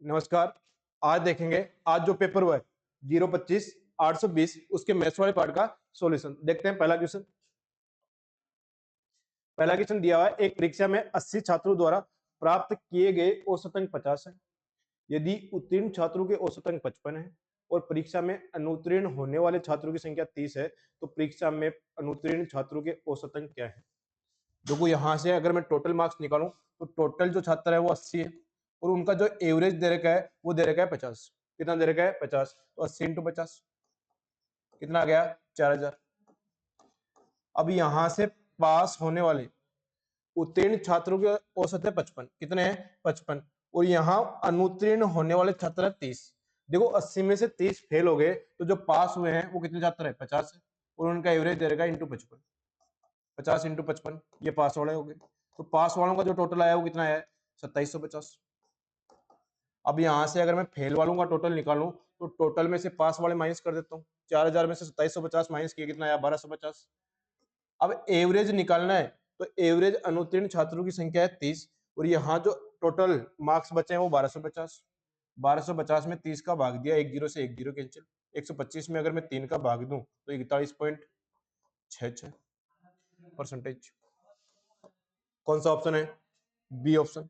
नमस्कार। आज देखेंगे, आज जो पेपर हुआ है 025 820 उसके मैथ्स वाले पार्ट का सॉल्यूशन देखते हैं। पहला क्वेश्चन दिया हुआ है, एक परीक्षा में 80 छात्रों द्वारा प्राप्त किए गए औसत अंक 50 है। यदि उत्तीर्ण छात्रों के औसत अंक 55 है और परीक्षा में अनुत्तीर्ण होने वाले छात्रों की संख्या 30 है, तो परीक्षा में अनुत्तीर्ण छात्रों के औसत अंक क्या है? देखो, यहां से अगर मैं टोटल मार्क्स निकालूं तो टोटल जो छात्र है वो 80 है और उनका जो एवरेज दे रखा है वो दे रखा है 50। कितना दे रखा है? 50। तो 80 इंटू 50 कितना आ गया? 4000। अब यहां से पास होने वाले उत्तीर्ण छात्रों के औसत है 55। कितने हैं? 55। और यहाँ अनुत्तीर्ण होने वाले छात्र है 30। देखो, 80 में से 30 फेल हो गए तो जो पास हुए हैं वो कितने छात्र है? 50 है। और उनका एवरेज दे रखा है इंटू 55। 50 इंटू 55 ये पास वाले हो गए। तो पास वालों का जो टोटल आया वो कितना है? 2750। अब यहां से अगर मैं फेल वालों का टोटल निकालूं तो टोटल में से पास वाले माइनस कर देता हूँ। 4000 में से 2750 माइनस किया, कितना आया? 1250। अब एवरेज निकालना है तो एवरेज अनुत्तीर्ण छात्रों की संख्या है 30 और यहाँ जो टोटल मार्क्स बचे हैं वो 1250। 1250 में 30 का भाग दिया, एक जीरो से एक जीरो कैंसिल। 125 में अगर मैं 3 का भाग दूं तो 41.66%। कौन सा ऑप्शन है? B option.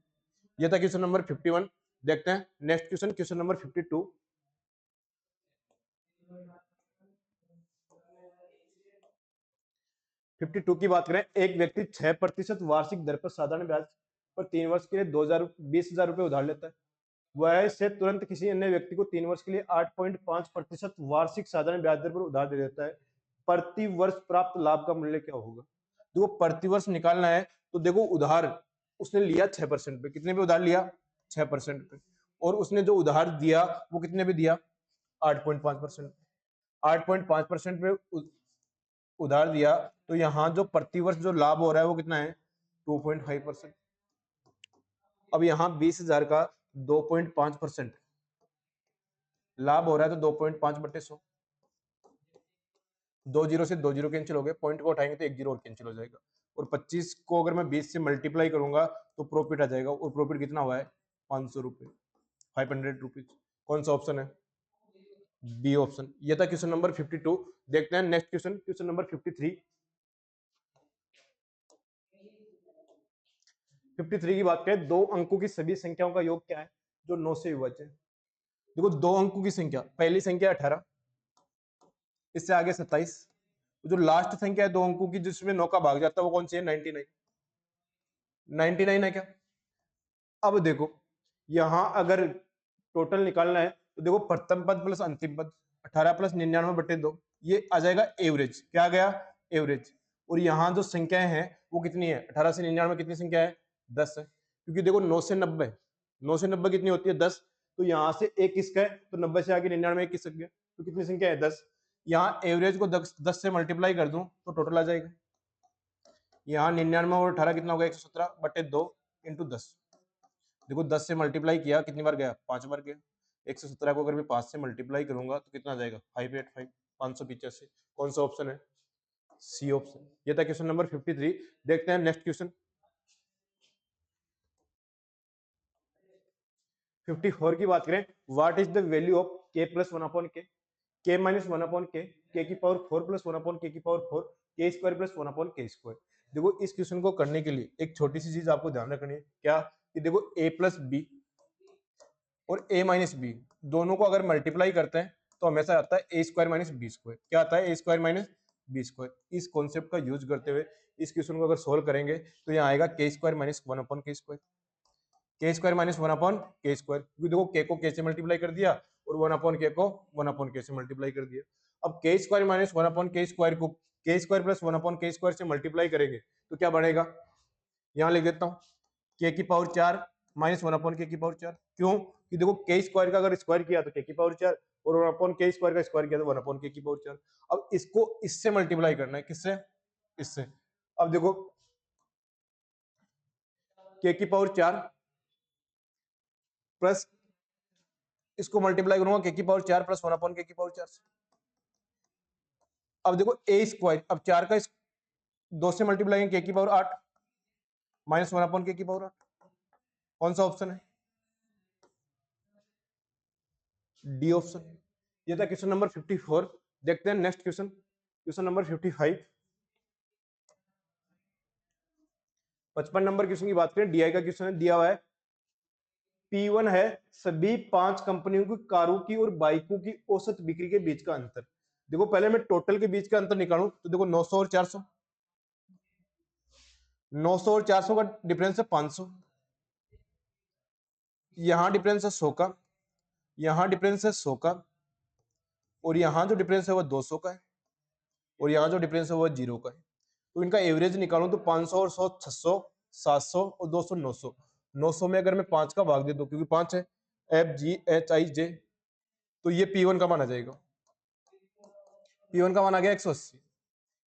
ये था क्वेश्चन नंबर 51। देखते हैं नेक्स्ट क्वेश्चन, क्वेश्चन नंबर 52। 52 की बात करें, एक व्यक्ति 6% वार्षिक दर पर साधारण ब्याज पर 3 वर्ष के लिए 20,000 रुपए उधार लेता है। वह से तुरंत किसी अन्य व्यक्ति को 3 वर्ष के लिए 8.5% वार्षिक साधारण ब्याज दर पर उधार दे देता है। प्रति वर्ष प्राप्त लाभ का मूल्य क्या होगा? देखो, प्रति वर्ष निकालना है तो देखो, उधार उसने लिया 6% पे। कितने पे उधार लिया? 6% पे। और उसने जो उधार दिया वो कितने पे दिया? 8.5%। 8.5% पे उधार दिया तो यहाँ जो प्रतिवर्ष जो लाभ हो रहा है वो कितना है? 2.5%। अब यहाँ 20,000 का 2.5% लाभ हो रहा है तो 2.5/100। 2 जीरो से 2 जीरो कैंसिल हो गए, पॉइंट को उठाएंगे तो एक जीरो और कैंसिल हो जाएगा। और 25 को अगर मैं 20 से मल्टीप्लाई करूंगा तो प्रॉफिट आ जाएगा। और प्रॉफिट कितना हुआ है? 500 रुपए, 500 रुपीज। कौन सा ऑप्शन है? B option. ये था क्वेश्चन नंबर 52। देखते हैं नेक्स्ट क्वेश्चन, क्वेश्चन नंबर 53। 53 की बात करें, दो अंकों की सभी संख्याओं का योग क्या है जो 9 से विभाज्य है? देखो, दो अंकों की संख्या, पहली संख्या 18, इससे आगे 27। जो लास्ट संख्या है दो अंकों की जिसमें 9 का भाग जाता है वो कौन सी है? 99। 99 है क्या? अब देखो, यहां अगर टोटल निकालना है तो देखो, प्रथम पद प्लस अंतिम पद 18 प्लस 99/2 ये आ जाएगा एवरेज। क्या आ गया? एवरेज। और यहाँ जो संख्याएं हैं वो कितनी है? 18 से 99 कितनी संख्या है? 10 है। क्योंकि देखो, 9 से 90, 9 से 90 कितनी होती है? 10। तो यहाँ से एक किसका है? तो 90 से आगे 99 एक किसका है? तो कितनी संख्या है? 10। यहाँ एवरेज को 10 से मल्टीप्लाई कर दूं तो टोटल आ जाएगा। यहाँ 99 और 18 कितना होगा? 117/2 इंटू 10। देखो, 10 से मल्टीप्लाई किया, कितनी बार गया? 5 बार गया। 117 को अगर मैं 5 से मल्टीप्लाई करूंगा तो कितना आ जाएगा? 585, 585। कौन सा ऑप्शन है? C option. ये था क्वेश्चन नंबर 53। देखते हैं नेक्स्ट क्वेश्चन 54 की बात करें, what is the value of k plus 1/k, k minus 1/k, k की पावर 4 प्लस 1/k की power 4, k square plus 1/k square. देखो, इस क्वेश्चन को करने के लिए एक छोटी सी चीज आपको ध्यान रखनी है। क्या? कि देखो, a प्लस बी और a माइनस बी दोनों को अगर मल्टीप्लाई करते हैं तो हमेशा आता है ए स्क्वायर माइनस बी स्क्वायर। क्या आता है? ए स्क्वायर माइनस बी स्क्वायर। इस कॉन्सेप्ट का यूज करते हुए इस क्वेश्चन को अगर सोल्व करेंगे तो यहाँ आएगा के स्क्वायर माइनस 1/k स्क्वायर। के स्क्वायर माइनस 1/k स्क्वायर, क्योंकि देखो, के को के से मल्टीप्लाई कर दिया और 1/k को 1/k से मल्टीप्लाई कर दिया। अब के स्क्वायर माइनस 1/k स्क्वायर को के स्क्वायर प्लस 1/k स्क्वायर से मल्टीप्लाई करेंगे तो क्या बनेगा? यहाँ लिख देता हूँ, के की पावर 4 माइनस 1/k की पावर 4। क्यों? कि देखो, के स्क्वायर का अगर स्क्वायर किया तो के की पावर 4 और 1/k स्क्वायर का स्क्वायर किया तो 1/k की पावर 4। अब इसको इससे मल्टीप्लाई करना है। किससे? इससे। अब देखो, के की पावर 4 प्लस इसको मल्टीप्लाई करूंगा के की पावर 4 प्लस 1/k की पावर 4 से। अब देखो, ए स्क्वायर, अब 4 का 2 से मल्टीप्लाई के की पावर 8 माइनस 1/k की पावर 8। कौन सा ऑप्शन है? D option. ये था क्वेश्चन नंबर 54। देखते हैं next question, question number 55। 55 number question की बात करें, डीआई का क्वेश्चन है, दिया हुआ है P1 है सभी 5 कंपनियों की कारों की और बाइकों की औसत बिक्री के बीच का अंतर। देखो पहले मैं टोटल के बीच का अंतर निकालूं तो देखो 900 और 400, 900 और 400 का डिफरेंस है 500, यहां डिफरेंस है 100 का, यहां डिफरेंस है 100 का, और यहां जो डिफरेंस है वो 200 का है, और यहां जो डिफरेंस है वो 0 का है। तो इनका एवरेज निकालूं तो 500 और 100 600, 700 और 200 900। 900 में अगर मैं 5 का भाग दे दूं, क्योंकि 5 है, FGHIJ, तो ये P1 का मान आ जाएगा। P1 का मान आ गया 180।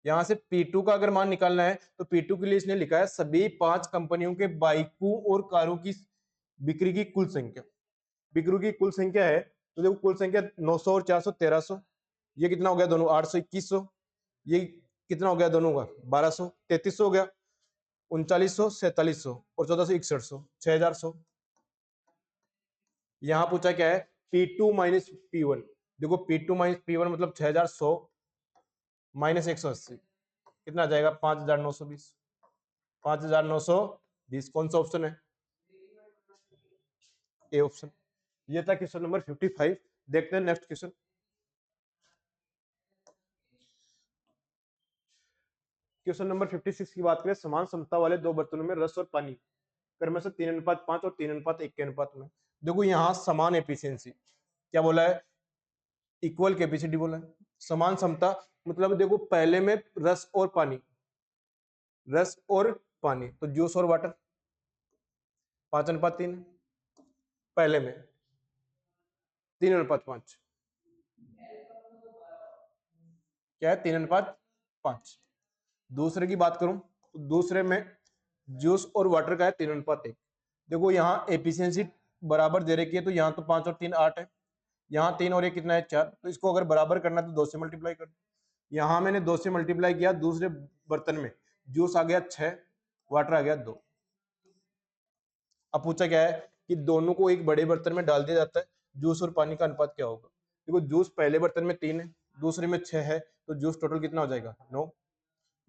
यहां से P2 का अगर मान निकालना है तो P2 के लिए इसने लिखा है सभी 5 कंपनियों के बाइकों और कारों की बिक्री की कुल संख्या। बिक्री की कुल संख्या है तो देखो कुल संख्या 900 और 400 1300, ये कितना हो गया दोनों 800 2100, ये कितना हो गया दोनों का 1200 3300 हो गया, 3900 4700 और 1400 6100 6100। यहां पूछा क्या है P2 माइनस P1। देखो P2 माइनस P1 मतलब 6100 माइनस 180 कितना आ जाएगा 5920। 5920 कौन सा ऑप्शन है? A option. ये था क्वेश्चन नंबर 55। देखते हैं नेक्स्ट क्वेश्चन, क्वेश्चन नंबर 56 की बात करें, समान क्षमता वाले दो बर्तनों में रस और पानी क्रमशः 3:5 और 3:1 के अनुपात में। देखो यहाँ समान एफिशिएंसी क्या बोला है, इक्वल कैपेसिटी बोला है। समान क्षमता मतलब देखो पहले में रस और पानी, रस और पानी तो जूस और वाटर 5:3, पहले में 3:5 क्या है 3:5। दूसरे की बात करूं तो दूसरे में जूस और वाटर का है 3:1। देखो यहाँ एफिशिएंसी बराबर दे रखी है तो यहाँ तो 5 और 3 8 है, यहाँ 3 और 1 कितना है 4, तो इसको अगर बराबर करना है तो 2 से मल्टीप्लाई कर। यहाँ मैंने 2 से मल्टीप्लाई किया, दूसरे बर्तन में जूस आ गया 6, वाटर आ गया 2। अब पूछा क्या है कि दोनों को एक बड़े बर्तन में डाल दिया जाता है, जूस और पानी का अनुपात क्या होगा। देखो जूस पहले बर्तन में 3 है, दूसरे में 6 है, तो जूस टोटल कितना हो जाएगा 9।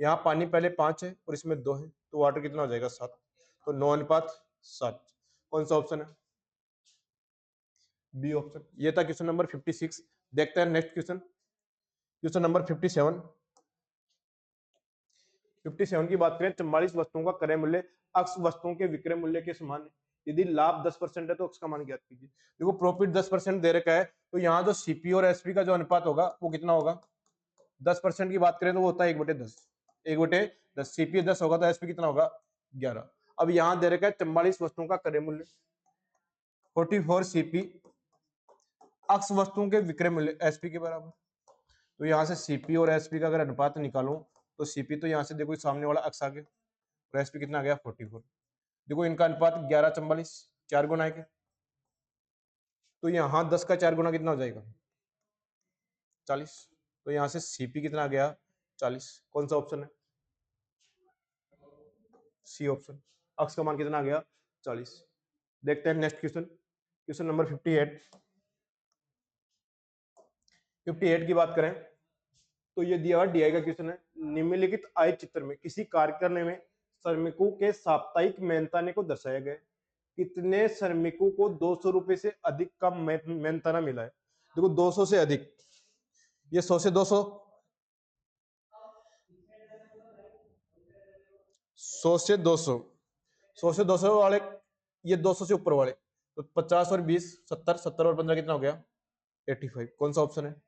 यहाँ पानी पहले 5 है और इसमें 2 है, तो वाटर कितना हो जाएगा 7, तो 9:7। कौन सा ऑप्शन है? B option. ये था क्वेश्चन नंबर 56। देखते हैं नेक्स्ट क्वेश्चन, क्वेश्चन नंबर 57। 57 की बात करें, 44 वस्तुओं का क्रय मूल्य अक्स वस्तुओं के विक्रय मूल्य के समान है, यदि लाभ 10% है तो अक्स का मान ज्ञात कीजिए। देखो प्रॉफिट 10% दे रखा है तो यहाँ जो सीपी और एसपी का जो अनुपात होगा वो कितना होगा, 10% की बात करें तो वो होता है 1/10, 1/10। सीपी 10 होगा तो एसपी कितना होगा 11। अब यहाँ दे रखा है 44 वस्तुओं का क्रय मूल्य 44 सीपी अक्स वस्तुओं के विक्रय मूल्य एसपी के बराबर। तो यहाँ से सीपी और एसपी का अगर अनुपात निकालूं तो सीपी तो यहाँ से देखो सामने वाला अक्स आ गया और एसपी कितना आ गया 44। देखो इनका अनुपात 11:44, 4 गुना है, तो यहाँ 10 का 4 गुना कितना हो जाएगा 40। तो यहाँ से सीपी कितना आ गया 40। कौन सा ऑप्शन है? C option. अक्स का मान कितना आ गया 40। देखते हैं नेक्स्ट क्वेश्चन, क्वेश्चन नंबर 58। 58 की बात करें तो ये दिया हुआ डीआई का क्वेश्चन है, निम्नलिखित आय चित्र में किसी कारखाने में श्रमिकों के साप्ताहिक मेहनताने को दर्शाया गया है। कितने श्रमिकों को 200 रुपए से अधिक का मेहनताना मिला है। देखो 200 से अधिक, ये 100 से 200, 100 से 200, 100 से 200 वाले, ये 200 से ऊपर वाले, तो 50 और 20 70, 70 और 15 कितना हो गया 85। कौन सा ऑप्शन है?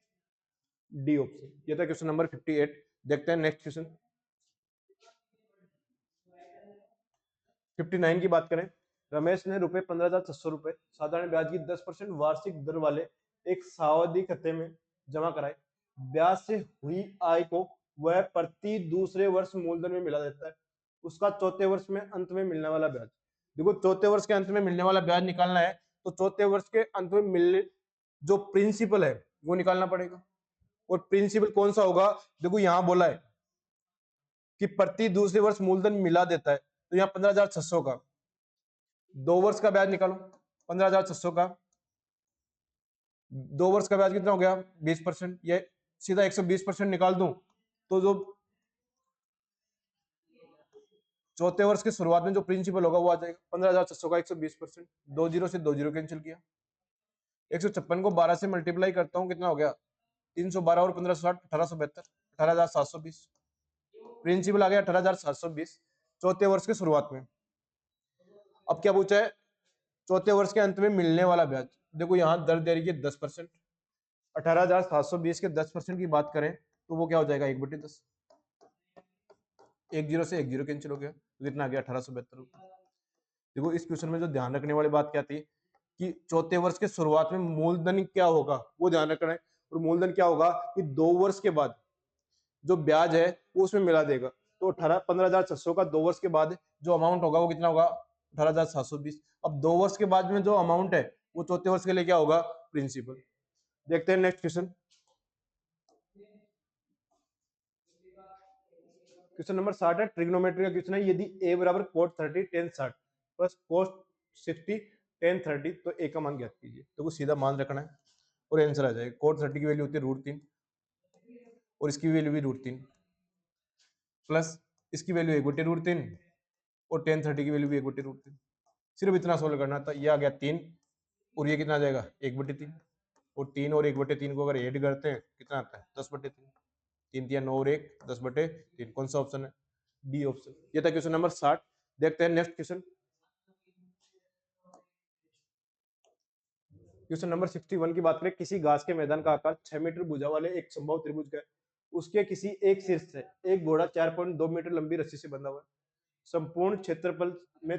D option. ये था क्वेश्चन नंबर 58। देखते हैं नेक्स्ट क्वेश्चन, 59 की बात करें, रमेश ने रुपए 15,600 रुपए साधारण ब्याज की 10% वार्षिक दर वाले एक सावधि खाते में जमा कराए। ब्याज से हुई आय को वह प्रति दूसरे वर्ष मूलधन में मिला देता है। उसका चौथे वर्ष में अंत में मिलने वाला ब्याज, देखो चौथे वर्ष के अंत में मिलने वाला ब्याज निकालना है तो चौथे वर्ष के अंत में मिलने जो प्रिंसिपल है वो निकालना पड़ेगा। और प्रिंसिपल कौन सा होगा, देखो यहां बोला है कि प्रति दूसरे वर्ष मूलधन मिला देता है, तो यहाँ 15,600 का 2 वर्ष का ब्याज निकालो 15,600 का 2 वर्ष का ब्याज कितना हो गया 20%, या सीधा 120% निकाल दूं तो जो चौथे वर्ष के शुरुआत में जो प्रिंसिपल होगा वो आ जाएगा 15,600 का 120%, 2 जीरो से 2 जीरो कैंसिल किया। 156 को 12 से मल्टीप्लाई करता हूँ, कितना हो गया 312 और 1560 1872, 18,720। प्रिंसिपल आ गया 18,720 चौथे वर्ष के शुरुआत में। अब क्या पूछा है, चौथे वर्ष के अंत में मिलने वाला ब्याज। देखो यहाँ दर दे रही है 10%, 18,720 के 10% की बात करें तो वो क्या हो जाएगा 1/10। 1 जीरो से 1 जीरो कैंसिल हो गया, तो कितना आ गया 1872 रुपये। देखो इस क्वेश्चन में जो ध्यान रखने वाली बात क्या थी कि चौथे वर्ष के शुरुआत में मूलधन क्या होगा वो ध्यान रखना है, और मूलधन क्या होगा कि 2 वर्ष के बाद जो ब्याज है वो उसमें मिला देगा। तो 15,600 का 2 वर्ष के बाद जो अमाउंट होगा वो कितना होगा 18,720। अब 2 वर्ष के बाद में जो अमाउंट है वो चौथे वर्ष के लिए क्या होगा प्रिंसिपल। देखते हैं नेक्स्ट क्वेश्चन। क्वेश्चन नंबर 60 है, ट्रिग्नोमेट्री का क्वेश्चन है। यदि a बराबर cos 30 tan 60 plus cos 60 tan 30 तो a का मान ज्ञात कीजिए। तो कुछ सीधा मान रखना है और आंसर आ जाएगा। cos 30 की वैल्यू होती है √3 और इसकी वैल्यू भी √3 प्लस इसकी वैल्यू 1/√3 और tan 30 की वैल्यू भी 1/√3। सिर्फ इतना सोल्व करना था। ये आ गया 3 और ये कितना आ जाएगा 1/3, और 3 और 1/3 को अगर ऐड करते हैं कितना आता है 10/3। 3 3 9 और 1 10/3। कौन सा ऑप्शन है, डी ऑप्शन। ये था क्वेश्चन नंबर 60। देखते हैं नेक्स्ट क्वेश्चन। क्वेश्चन नंबर 61 की बात करें, किसी घास के मैदान का आकार 6 मीटर भुजा वाले एक संभव त्रिभुज का है। उसके किसी एक शीर्ष से एक घोड़ा 4.2 मीटर लंबी रस्सी से बंधा हुआ है। संपूर्ण क्षेत्रफल में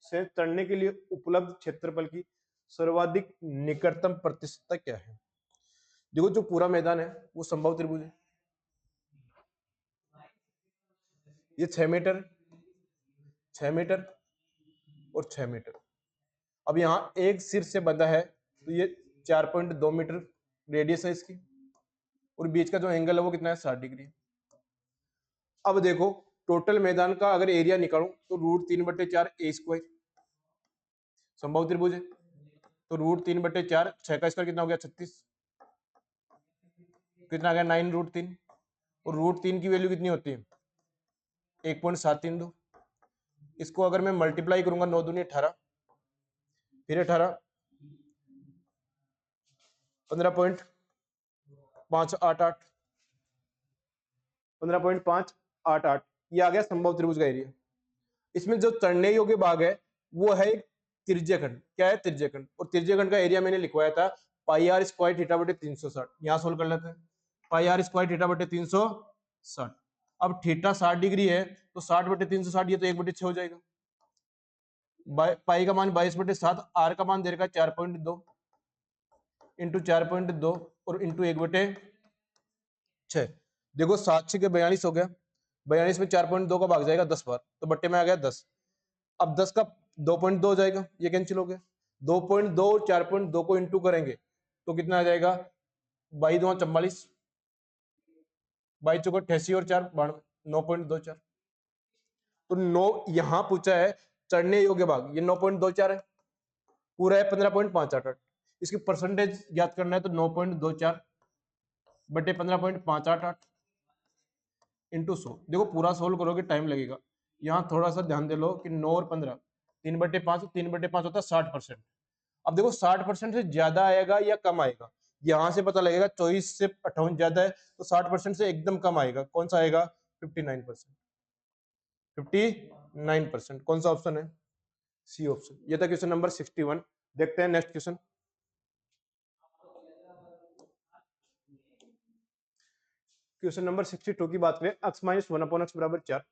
से चढ़ने के लिए उपलब्ध क्षेत्रफल की सर्वाधिक निकटतम प्रतिशतता क्या है। देखो जो पूरा मैदान है वो संभव त्रिभुज है। ये 6 मीटर, 6 मीटर और 6 मीटर। अब यहाँ एक शीर्ष से बंधा है तो ये 4.2 मीटर रेडियस है इसकी, और बीच का जो एंगल है वो कितना है 60 डिग्री। अब देखो टोटल मैदान का अगर एरिया निकालूं तो √3/4 a²। संभव त्रिभुज है तो √3/4 6 का स्क्वायर कितना हो गया 36, कितना आ गया 9√3, और √3 की वैल्यू कितनी होती है 1.732। इसको अगर मैं मल्टीप्लाई करूंगा 9 दूनी 18, फिर 18 15.588 15.588, ये आ गया संभव त्रिभुज का एरिया। इसमें जो चढ़ने योग्य भाग है वो है एक त्रिज्यखंड। क्या है त्रिज्यखंड, और त्रिज्यखंड का एरिया मैंने लिखवाया था πr² θ/360। यहां सोल्व कर लेते हैं। πr² θ/360। अब थीटा 60 डिग्री है तो 60/360 ये तो 1/6 हो जाएगा। पाई का मान 22/7, आर का मान दे रखा 4.2 इंटू 4.2 और इंटू 1/6। देखो 7 6 के 42 हो गया। 42 में 4.2 का भाग जाएगा 10 बार, तो बट्टे में आ गया 10। अब 10 का 2.2 हो जाएगा, ये कैंसिल हो गया। 2.2 और 4.2 को इंटू करेंगे तो कितना आ जाएगा 22 2 44, 22 चौको 88 और 4 92, 9.24। तो 9 यहां पूछा है चढ़ने योग्य भाग, ये 9.24 है, पूरा है 15.588। इसकी परसेंटेज ज्ञात करना है तो 9.24 बटे 15.588 इंटू 100। देखो पूरा सोल्व करोगे टाइम लगेगा। यहाँ थोड़ा सा ध्यान दे लो कि 9 और 15 3/5, 3/5 होता है 60%। अब देखो 60% से ज्यादा आएगा या कम आएगा, यहां से पता लगेगा। 24 से 58 ज्यादा है तो 60% से एकदम कम आएगा। कौन सा आएगा 59%। 59% कौन सा ऑप्शन है, सी ऑप्शन। ये था क्वेश्चन नंबर 61। देखते हैं नेक्स्ट क्वेश्चन। क्वेश्चन नंबर 62 की बात करें, x - 1/x बराबर 4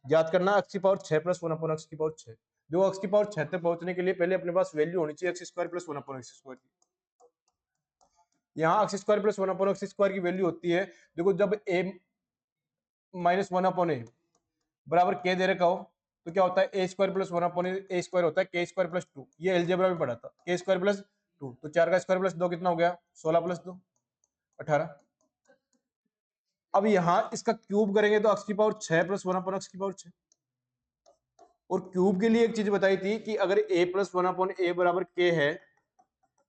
ज्ञात करना। x की पावर 6 प्लस 1/x की पावर 6। जो x की पावर 6 तक पहुंचने के लिए पहले अपने पास वैल्यू होनी चाहिए x² प्लस 1/x²। यहाँ x² प्लस 1/x² की वैल्यू होती है, देखो जब a - 1/a बराबर k दे रखा हो तो क्या होता है a² प्लस 1/a² होता है k² प्लस 2। ये अलजेब्रा में पढ़ा था, k² प्लस 2। तो 4 का स्क्वायर प्लस 2 कितना हो गया 16 प्लस 2 18। अब यहां इसका क्यूब करेंगे तो x की पावर 6 प्लस 1/x की पावर 6। और क्यूब के लिए एक चीज बताई थी कि अगर a प्लस 1/a बराबर k है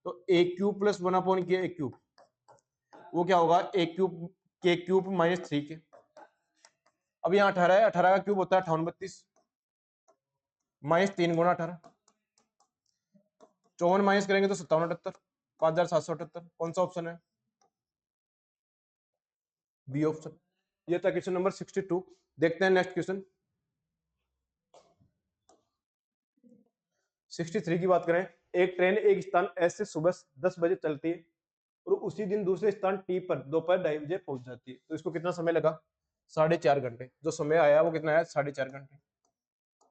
तो ए क्यूब प्लस 1 के ए क्यूब, वो क्या होगा, ए क्यूब के क्यूब माइनस 3 के। अब यहाँ 18 है, 18 का क्यूब होता है 5832 माइनस 3 गुणा 18, 54 माइनस करेंगे तो 5778, 5778। कौन सा ऑप्शन है? B option. ये था क्वेश्चन नंबर 62। देखते हैं नेक्स्ट क्वेश्चन 63 की बात करें। एक ट्रेन एक स्थान एस से सुबह 10 बजे चलती है और उसी दिन दूसरे स्थान टी पर दोपहर 2:30 बजे पहुंच जाती है, तो इसको कितना समय लगा? 4.5 घंटे। जो समय आया वो कितना है? 4.5 घंटे,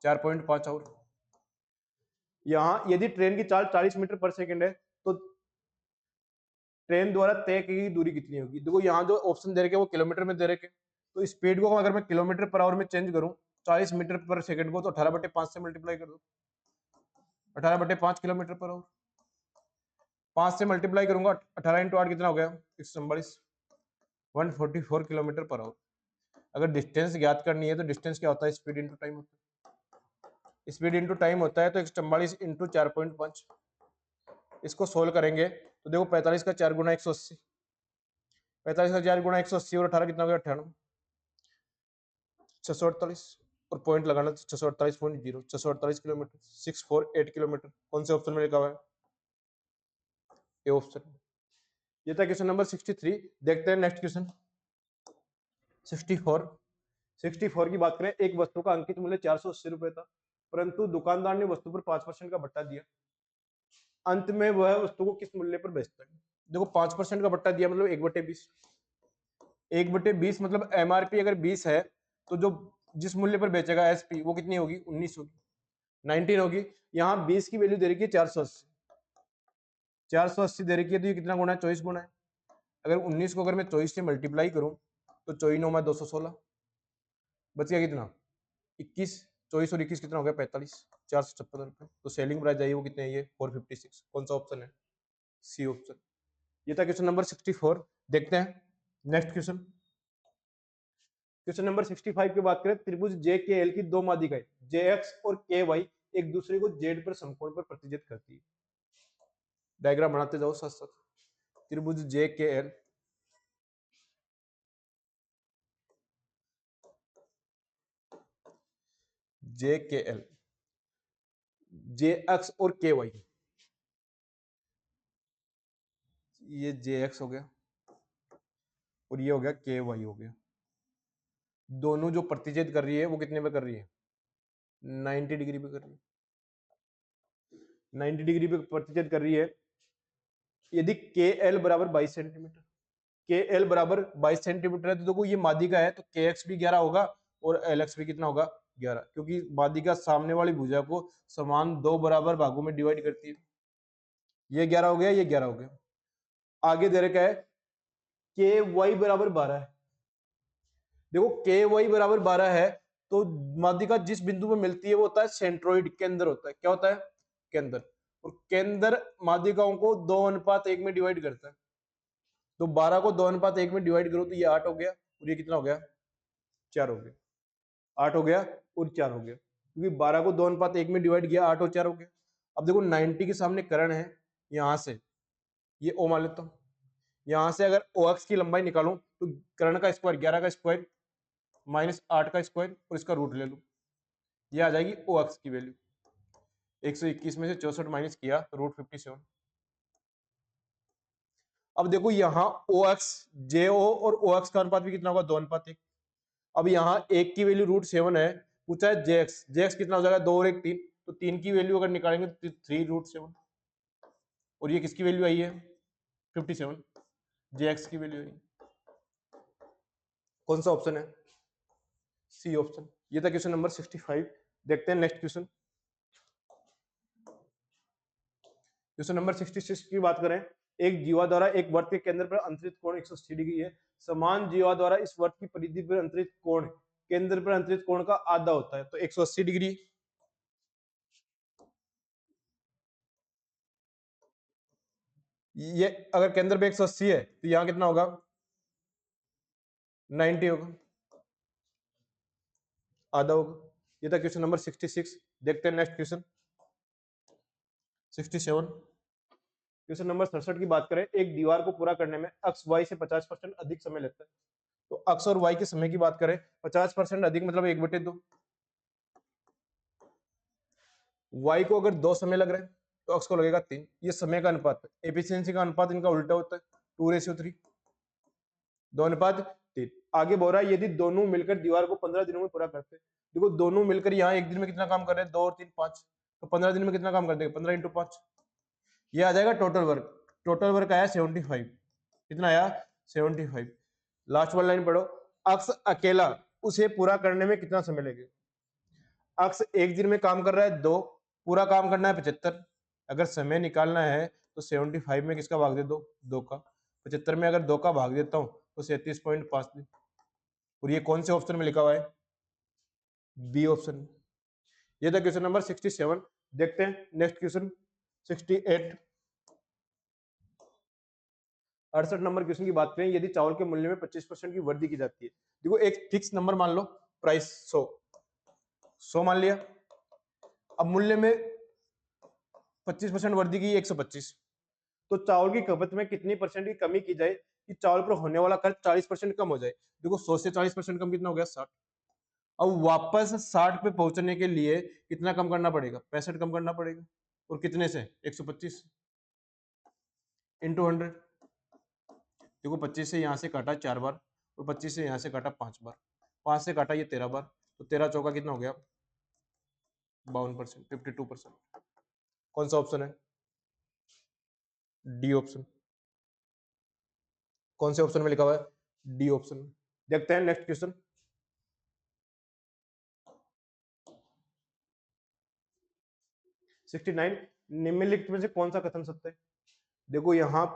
4.5 आवर। यहाँ यदि ट्रेन की चाल 40 मीटर पर सेकंड है तो ट्रेन द्वारा तय की गई दूरी कितनी होगी? देखो यहाँ जो ऑप्शन दे रखे वो किलोमीटर में दे रखे, तो स्पीड को अगर मैं किलोमीटर पर आवर में चेंज करूँ 40 मीटर पर सेकंड को, तो 18/5 से मल्टीप्लाई कर दो, 18/5 किलोमीटर पर आवर। 5 से मल्टीप्लाई करूंगा, 18 इंटू 8 कितना हो गया? 144, 144 किलोमीटर पर आवर। अगर डिस्टेंस ज्ञात करनी है तो डिस्टेंस क्या होता है? स्पीड इंटू टाइम होता है। स्पीड इंटू टाइम होता है, तो 144 इंटू 4.5। इसको सोल्व करेंगे तो देखो 45 का 4 गुना 180, 45 का 4 गुना 180 और 18 कितना हो गया? 98, 648 और पॉइंट लगाना 648.0, 648 किलोमीटर, 648 किलोमीटर। कौन से ऑप्शन में लिखा हुआ है? A option. ये था क्वेश्चन नंबर 63। देखते हैं नेक्स्ट क्वेश्चन 64। 64 की बात करें। एक वस्तु का अंकित मूल्य 480 रुपए था, परंतु दुकानदार ने वस्तु पर 5% का बट्टा दिया। अंत में वह वस्तु को किस मूल्य पर बेचता है? देखो 5% का बट्टा दिया मतलब 1/20, 1/20 मतलब एमआरपी अगर 20 है तो जो जिस मूल्य पर बेचेगा एसपी वो कितनी होगी? 19 होगी, 19 होगी। यहाँ 20 की वैल्यू दे रखी है 480, 480 दे रखी है, तो ये कितना गुना है? 24 गुना है। अगर 19 को अगर मैं 24 से मल्टीप्लाई करूं तो 24 9 में 216, बच गया कितना? 21, 24 और 21 कितना हो गया? 45, 456 रुपए। तो सेलिंग प्राइस आई वो कितने है? ये 456। कौन सा ऑप्शन है? C option. ये था क्वेश्चन नंबर 64। देखते हैं नेक्स्ट क्वेश्चन। क्वेश्चन नंबर 65 की बात करें। त्रिभुज जे के एल की दो माध्यिकाएं जे एक्स और के वाई एक दूसरे को जेड पर समकोण पर प्रतिच्छेद करती है। डायग्राम बनाते जाओ साथ साथ। त्रिभुज जे के एल, जे के एल, जे एक्स और के वाई, ये जे एक्स हो गया और ये हो गया के वाई हो गया। दोनों जो प्रतिच्छेद कर रही है वो कितने पे कर रही है? 90 डिग्री पे कर रही है, 90 डिग्री पे प्रतिच्छेद कर रही है। यदि के एल बराबर 22 सेंटीमीटर, के एल बराबर 22 सेंटीमीटर है तो देखो ये माध्यिका है, तो के एक्स भी 11 होगा और एल एक्स भी कितना होगा? 11, क्योंकि माध्यिका सामने वाली भुजा को समान दो बराबर भागों में डिवाइड करती है। ये 11 हो गया, ये 11 हो गया। आगे दे रखा है के वाई बराबर 12 है। देखो के वाई बराबर 12 है तो माध्यिका जिस बिंदु पे मिलती है वो होता है सेंट्रोइड, केंद्र होता है। क्या होता है? केंद्र। और केंद्र माध्यिकाओं को 2:1 में डिवाइड करता है। तो 12 को 2:1 में डिवाइड करो तो ये 8 हो गया और ये कितना हो गया? 4 हो गया। 8 हो गया और 4 हो गया, क्योंकि 12 को 2:1 में डिवाइड किया, 8 और 4 हो गया। अब देखो 90 के सामने कर्ण है, यहां से ये ओ मान लेता हूं। यहां से अगर ओ एक्स की लंबाई निकालूं तो कर्ण का स्क्वायर 11 का स्क्वायर माइनस 8 का स्क्वायर और इसका रूट ले लूं, ये आ जाएगी ओ एक्स की वैल्यू। 121 में से 64 माइनस किया तो रूट 57। अब देखो यहाँ ओ एक्स, जे ओ और ओ एक्स का अनुपात भी कितना होगा? 2:1। अब यहाँ एक की वैल्यू रूट 7 है, पूछा है जे एक्स कितना हो जाएगा? 2 और 1 3, तो 3 की वैल्यू अगर निकालेंगे तो 3√7 और ये किसकी वैल्यू आई है? 57, जे एक्स की वैल्यू आई। कौन सा ऑप्शन है? C option. ये था क्वेश्चन नंबर 65। देखते हैं नेक्स्ट क्वेश्चन। क्वेश्चन नंबर 66 की बात करें। एक जीवा द्वारा एक वर्त के केंद्र पर अंतरित कोण 180 डिग्री है। समान जीवा द्वारा इस वर्त की परिधि पर अंतरित कोण केंद्र पर अंतरित कोण का आधा होता है, तो 180 डिग्री। ये अगर केंद्र पे 180 है तो यहाँ कितना होगा? 90 होगा, आधा होगा। ये था क्वेश्चन नंबर 66। देखते हैं नेक्स्ट क्वेश्चन 67। क्वेश्चन नंबर 67 की बात करें, एक दीवार को पूरा करने में अक्ष y से 50% अधिक समय लगता है। तो अक्ष और y के समय की बात करें, 50% अधिक मतलब 1/2, y को अगर 2 समय लग रहा है तो अक्ष को लगेगा 3। ये समय का अनुपात है। एफिशिएंसी का अनुपात इनका उल्टा होता है, 2:3, 2:3। आगे बोल रहा है यदि दोनों मिलकर दीवार को 15 दिनों में पूरा करते हैं। देखो दोनों मिलकर यहाँ एक दिन में कितना काम कर रहे हैं, 2 और 3 5, तो 15 दिन में कितना काम कर देंगे, 15 × 5, ये आ जाएगा टोटल वर्क। टोटल वर्क आया 75। कितना आया, 75। लास्ट वाला लाइन पढ़ो, अक्ष अकेला उसे पूरा करने में कितना समय लगेगा। अक्ष एक दिन में काम कर रहा है 2, पूरा काम करना है 75। अगर समय निकालना है तो 75 में किसका भाग दे दो, 2 का। 75 में अगर 2 का भाग देता हूं तो 37.5 दिन। और ये कौन से ऑप्शन में लिखा हुआ है, बी ऑप्शन। ये था क्वेश्चन नंबर 67। देखते हैं नेक्स्ट क्वेश्चन 68। 68 नंबर क्वेश्चन की बात करें, यदि चावल के मूल्य में 25% की वृद्धि की जाती है। देखो एक फिक्स नंबर मान लो, प्राइस 100 मान लिया। अब मूल्य में 25% वृद्धि की 125, तो चावल की खपत में कितनी परसेंट की कमी की जाए कि चावल पर होने वाला खर्च 40% कम हो जाए। देखो 100 से 40% कम कितना हो गया, 60। अब वापस 60 पे पहुंचने के लिए कितना कम करना पड़ेगा, 65 कम करना पड़ेगा। और कितने से, 125 इंटू 100। देखो 25 से यहां से काटा 4 बार और 25 से यहां से काटा 5 बार, 5 से काटा ये 13 बार, तो 13 चौका कितना हो गया, 52%, 52%। कौन सा ऑप्शन है, डी ऑप्शन। कौन से ऑप्शन में लिखा हुआ है, डी ऑप्शन। देखते हैं नेक्स्ट क्वेश्चन 69। निम्नलिखित में से कौन सा कथन सत्य है। देखो यहां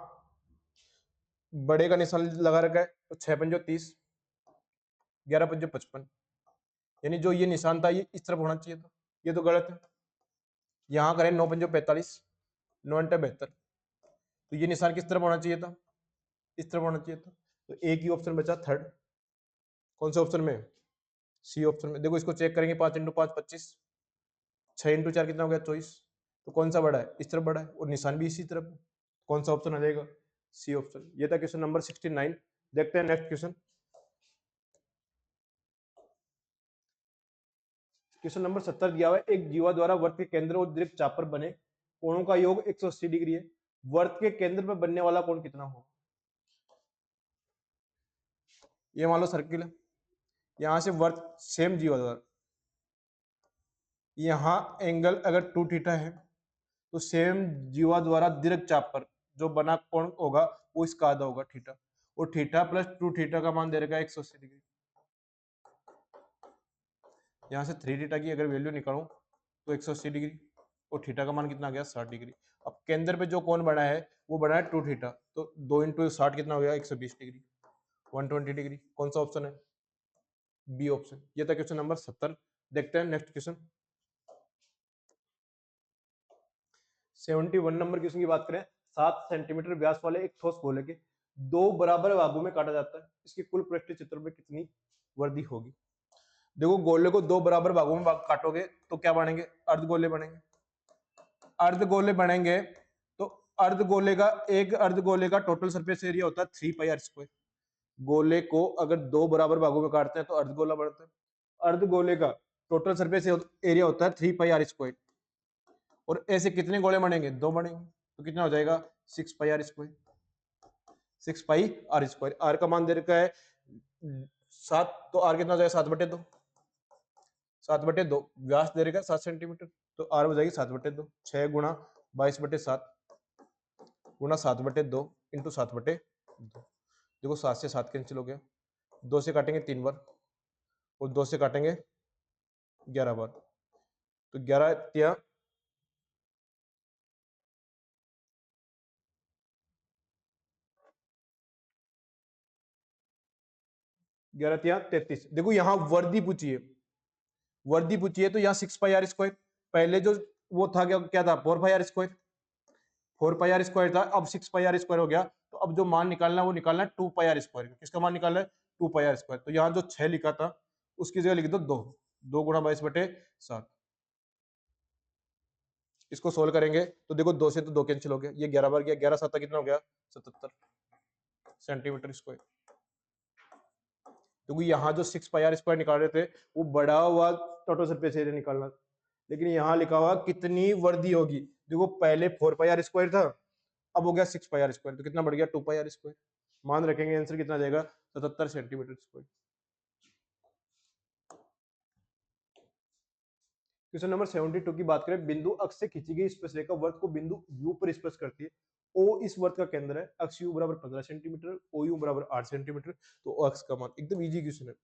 बड़े का निशान लगा रखा है, तो 6 पंजो 30, 11 पंजो 55, यानी जो ये निशान था ये इस तरफ होना चाहिए था, ये तो गलत है। यहां करें 9 पंजो 45, 9 अंटे 72, तो ये निशान किस तरफ होना चाहिए था, इस तरफ होना चाहिए था। तो एक ही ऑप्शन बचा थर्ड। कौन से ऑप्शन में, सी ऑप्शन में। देखो इसको चेक करेंगे, 5 × 5 25, 6 × 4 कितना हो गया, 24। तो कौन सा बड़ा है, इस तरफ बड़ा है, और निशान भी इसी तरफ। कौन सा ऑप्शन आ जाएगा, सी ऑप्शन। ये था क्वेश्चन नंबर 69। देखते हैं नेक्स्ट क्वेश्चन। क्वेश्चन नंबर 70 दिया हुआ है, एक जीवा द्वारा वर्त के केंद्र और दीर्घ चाप पर बने कोणों का योग 180 डिग्री है। वर्त के केंद्र पर बनने वाला कोण कितना होगा। ये मान लो सर्किल है, यहां से वर्त सेम जीवा द्वारा, यहां एंगल अगर 2 थीटा है तो सेम जीवा द्वारा दीर्घ चाप पर जो बना कोण होगा वो इसका आधा होगा, थीटा। और थीटा प्लस 2 थीटा का मान दे रखा है 180 डिग्री। यहां से 3 थीटा की अगर वैल्यू निकालूं तो 180 डिग्री, और थीटा का मान कितना आ गया, 60 डिग्री। अब केंद्र पे जो कोण बना है वो बना है 2 थीटा, तो 2 × 60 कितना हो गया, 120 डिग्री, 120 डिग्री। कौन सा ऑप्शन है, बी ऑप्शन। ये था क्वेश्चन नंबर 70। देखते हैं नेक्स्ट क्वेश्चन 71 नंबर क्वेश्चन की बात करें, 7 सेंटीमीटर व्यास वाले एक ठोस गोले के 2 बराबर भागों में काटा जाता है, इसकी कुल पृष्ठीय क्षेत्र में कितनी वृद्धि होगी। देखो गोले को 2 बराबर भागों में काटोगे तो क्या बनेंगे, अर्धगोले बनेंगे। अर्धगोले बनेंगे तो अर्धगोले का, एक अर्धगोले का टोटल सरफेस एरिया होता है 3πr²। गोले को अगर 2 बराबर भागों में काटते हैं तो अर्धगोला बनता है। अर्धगोले का टोटल सरफेस एरिया होता है 3πr²। और ऐसे कितने गोले बनेंगे, 2 बनेंगे, तो कितना हो जाएगा, 6πr²। 6πr²। आर का मान दे रखा है 7, तो आर कितना हो जाएगा, 7/2। 7/2 व्यास दे रखा है 7 सेंटीमीटर, तो आर हो जाएगी 7/2। 6 × 22/7 गुणा 7/2 इंटू 7/2। देखो 7 से 7 कैंसिल हो गया, 2 से काटेंगे 3 बार और 2 से काटेंगे 11 बार, तो 11 तिया 11 तिया 33। देखो यहाँ वर्दी पूछी है, वर्दी पूछी है, तो यहाँ 6πr²। पहले जो वो था क्या, क्या था, 4πr²। 4πr² था, अब 6πr² हो गया। तो अब जो मान निकालना है वो निकालना है 2πr²। किसका मान निकालना है, 2πr²। तो यहाँ जो 6 लिखा था उसकी जगह लिख दो 2, 2 × 22/7। इसको सोल्व करेंगे तो देखो 2 से तो 2 कैंसिल हो गया, ये 11 बार गया, 11 7 कितना हो गया 77 सेंटीमीटर स्क्वायर। क्योंकि यहाँ जो 6 पाई आर स्क्वायर निकाल रहे थे वो बड़ा हुआ टोटल सरफेस एरिया निकालना, लेकिन यहाँ लिखा हुआ कितनी वर्दी होगी। देखो पहले 4 पाई आर स्क्वायर था, अब हो गया 6 पाई आर स्क्वायर, तो कितना बढ़ गया 2 पाई आर स्क्वायर। मान रखेंगे आंसर कितना आ जाएगा 77 सेंटीमीटर स्क्वायर। क्वेश्चन नंबर 72 की बात करें, बिंदु अक्ष से खींची गई स्पर्शरेखा वृत्त को बिंदु यू पर स्पर्श करती है। ओ इस वृत्त का केंद्र है, अक्ष यू बराबर 15 सेंटीमीटर, ओ यू बराबर 8 सेंटीमीटर, तो ओ अक्ष का मान एकदम इजी क्वेश्चन है।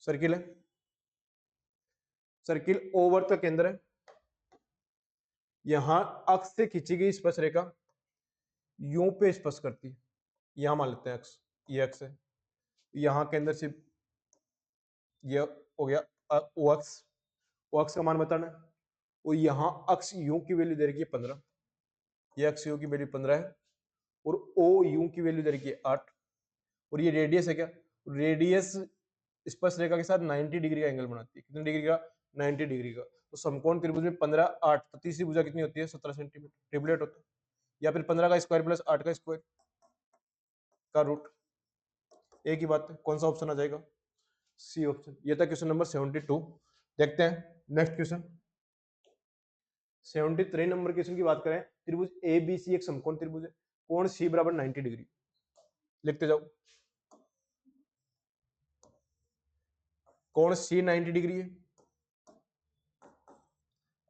सर्किल है, सर्किल ओ वृत्त का केंद्र है, यहां अक्ष से खींची गई स्पर्शरेखा यू पे स्पर्श करती है, यहां मान लेते हैं अक्ष, ये अक्ष है, यहां केंद्र से ये हो गया ओ अक्ष, ओ अक्ष का मान बताना है, और यहां अक्ष यू की वैल्यू दे रखी है 15, ये अक्ष यू की वैल्यू 15 है, और ओ यू की वैल्यू दे रखी है 8, और ये रेडियस है क्या, रेडियस स्पर्श रेखा के साथ 90 डिग्री का एंगल बनाती है, कितने डिग्री का 90 डिग्री का। तो समकोण त्रिभुज में 15 8, तो तीसरी भुजा कितनी होती है 17 सेंटीमीटर, ट्रिपलेट होता है, या फिर 15 का स्क्वायर प्लस 8 का स्क्वायर का रूट, एक ही बात है। कौन सा ऑप्शन आ जाएगा, सी ऑप्शन। ये था क्वेश्चन नंबर 72। देखते हैं नेक्स्ट क्वेश्चन 73 नंबर क्वेश्चन की बात करें, त्रिभुज ए बी सी एक समकोण त्रिभुज है, कोण सी बराबर 90 डिग्री, लिखते जाओ। कोण सी 90 डिग्री है,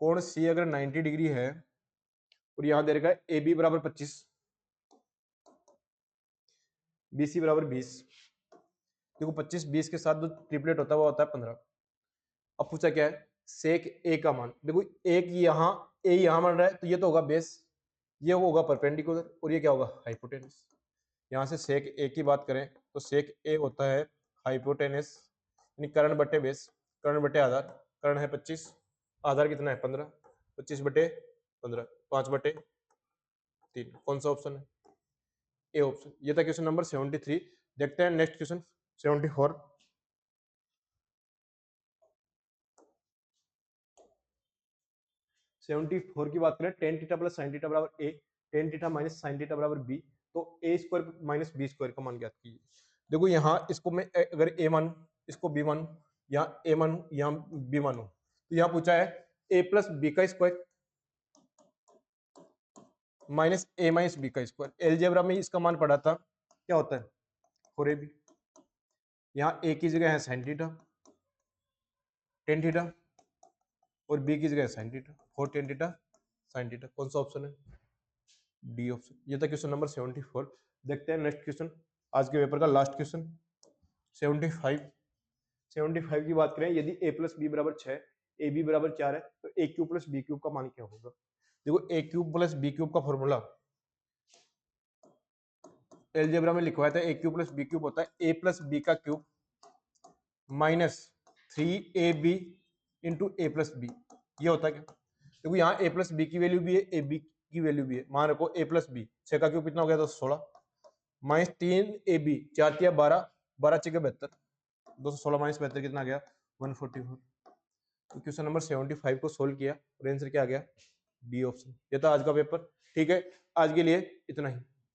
कोण सी अगर 90 डिग्री है और यहां दे रखा है ए बी बराबर 25, बी सी बराबर 20, देखो 25 20 के साथ जो ट्रिपलेट होता है वो होता है 15। अब पूछा क्या है, सेक ए का मान, देखो एक यहाँ ए यहाँ बन रहा है, तो ये तो होगा बेस, ये होगा परपेंडिकुलर, और ये क्या होगा हाइपोटेनस। यहाँ से सेक ए की बात करें तो सेक ए होता है हाइपोटेनस, यानी कर्ण बटे बेस, कर्ण बटे आधार, कर्ण है 25, आधार कितना है 15, 25 बटे 15, 5 बटे 3, कौन सा ऑप्शन है, ए ऑप्शन। ये था क्वेश्चन नंबर 73। देखते हैं नेक्स्ट क्वेश्चन 74। 74 की बात करें, tan theta plus sine theta बराबर A, tan theta minus sine theta बराबर बी, तो A square minus B square का मान ज्ञात कीजिए। देखो यहाँ इसको मैं अगर ए मानू, इसको बी मानू, यहाँ ए मानू, यहाँ बी मानू, तो यहाँ पूछा है ए प्लस बी का स्क्वायर माइनस ए माइनस बी का स्क्वायर। एलजेब्रा में इसका मान पढ़ा था, क्या होता है 4ab, यहाँ ए की जगह है साइन थीटा टेन थीटा, और बी की जगह sine theta 4 tan theta sine theta, कौन सा ऑप्शन है, डी ऑप्शन। ये था क्वेश्चन नंबर 74। देखते हैं नेक्स्ट क्वेश्चन, आज के पेपर का लास्ट क्वेश्चन 75। 75 की बात करें, यदि a प्लस बी बराबर 6, ए बी बराबर 4 है, तो ए क्यूब प्लस बी क्यूब का मान क्या होगा। देखो ए क्यूब प्लस बी क्यूब का फॉर्मूला एलजेब्रा में लिखवाया था, ए क्यूब प्लस बी क्यूब होता है ए प्लस बी का क्यूब माइनस 3ab इंटू ए प्लस बी, ये होता है क्या। देखो यहाँ ए प्लस बी की वैल्यू भी है, ए बी की वैल्यू भी है, मान रखो ए प्लस बी, 6 का क्यूब कितना हो गया तो 16, माइनस 3ab, 4 तिया 12, 12 6 72, 216 माइनस 72 कितना आ गया 144। तो क्वेश्चन नंबर 75 को सोल्व किया और आंसर क्या आ गया, डी ऑप्शन। ये था आज का पेपर। ठीक है, आज के लिए इतना ही।